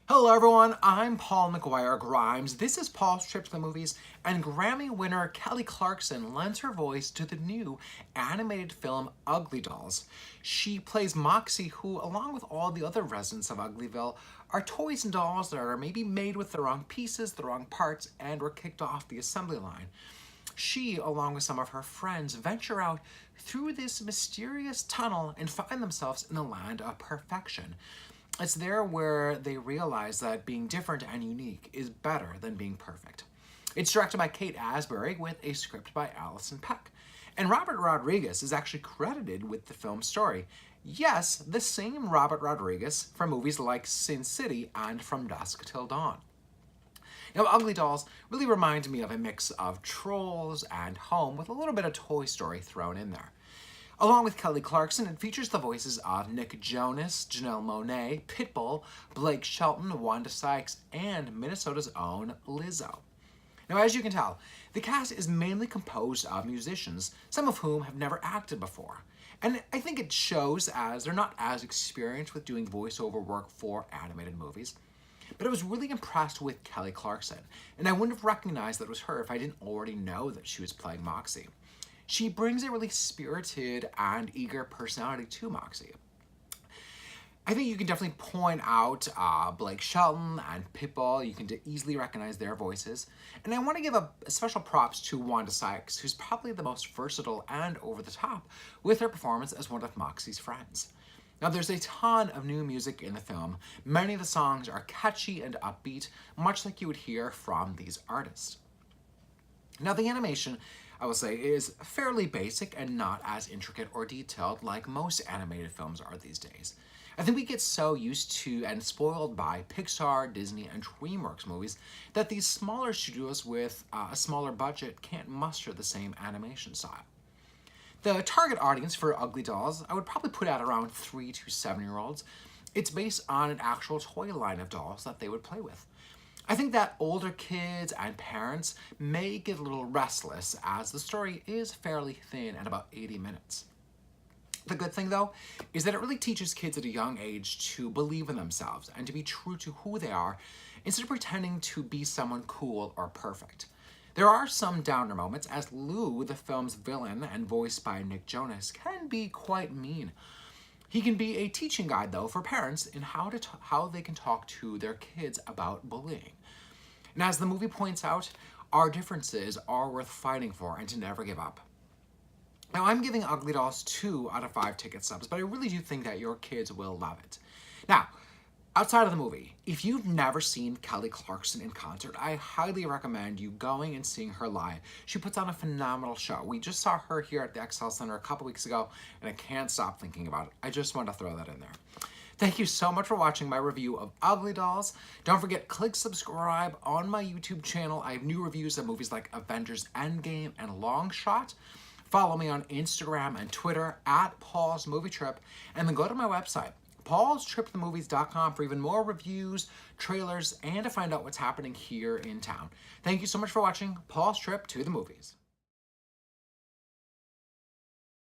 Hello everyone, I'm Paul McGuire Grimes. This is Paul's Trip to the Movies, and Grammy winner Kelly Clarkson lends her voice to the new animated film UglyDolls. She plays Moxie, who, along with all the other residents of Uglyville, are toys and dolls that are maybe made with the wrong pieces, the wrong parts, and were kicked off the assembly line. She, along with some of her friends, venture out through this mysterious tunnel and find themselves in the land of perfection. It's there where they realize that being different and unique is better than being perfect. It's directed by Kate Asbury with a script by Allison Peck. And Robert Rodriguez is actually credited with the film's story. Yes, the same Robert Rodriguez from movies like Sin City and From Dusk Till Dawn. Now, UglyDolls really reminds me of a mix of Trolls and Home with a little bit of Toy Story thrown in there. Along with Kelly Clarkson, it features the voices of Nick Jonas, Janelle Monáe, Pitbull, Blake Shelton, Wanda Sykes, and Minnesota's own Lizzo. Now, as you can tell, the cast is mainly composed of musicians, some of whom have never acted before. And I think it shows as they're not as experienced with doing voiceover work for animated movies. But I was really impressed with Kelly Clarkson, and I wouldn't have recognized that it was her if I didn't already know that she was playing Moxie. She brings a really spirited and eager personality to Moxie. I think you can definitely point out Blake Shelton and Pitbull. You can easily recognize their voices. And I want to give a special props to Wanda Sykes, who's probably the most versatile and over the top with her performance as one of Moxie's friends. Now, there's a ton of new music in the film. Many of the songs are catchy and upbeat, much like you would hear from these artists. Now, the animation, I will say, is fairly basic and not as intricate or detailed like most animated films are these days. I think we get so used to and spoiled by Pixar, Disney, and DreamWorks movies that these smaller studios with a smaller budget can't muster the same animation style. The target audience for UglyDolls, I would probably put at around 3 to 7-year-olds. It's based on an actual toy line of dolls that they would play with. I think that older kids and parents may get a little restless as the story is fairly thin at about 80 minutes. The good thing, though, is that it really teaches kids at a young age to believe in themselves and to be true to who they are instead of pretending to be someone cool or perfect. There are some downer moments, as Lou, the film's villain and voiced by Nick Jonas, can be quite mean. He can be a teaching guide, though, for parents in how they can talk to their kids about bullying. And as the movie points out, our differences are worth fighting for and to never give up. Now, I'm giving UglyDolls 2 out of 5 ticket stubs, but I really do think that your kids will love it. Now, outside of the movie, if you've never seen Kelly Clarkson in concert, I highly recommend you going and seeing her live. She puts on a phenomenal show. We just saw her here at the XL Center a couple weeks ago, and I can't stop thinking about it. I just want to throw that in there. Thank you so much for watching my review of UglyDolls. Don't forget, click subscribe on my YouTube channel. I have new reviews of movies like Avengers Endgame and Long Shot. Follow me on Instagram and Twitter at Paul's Movie Trip, and then go to my website, paulstriptothemovies.com, for even more reviews, trailers, and to find out what's happening here in town. Thank you so much for watching Paul's Trip to the Movies.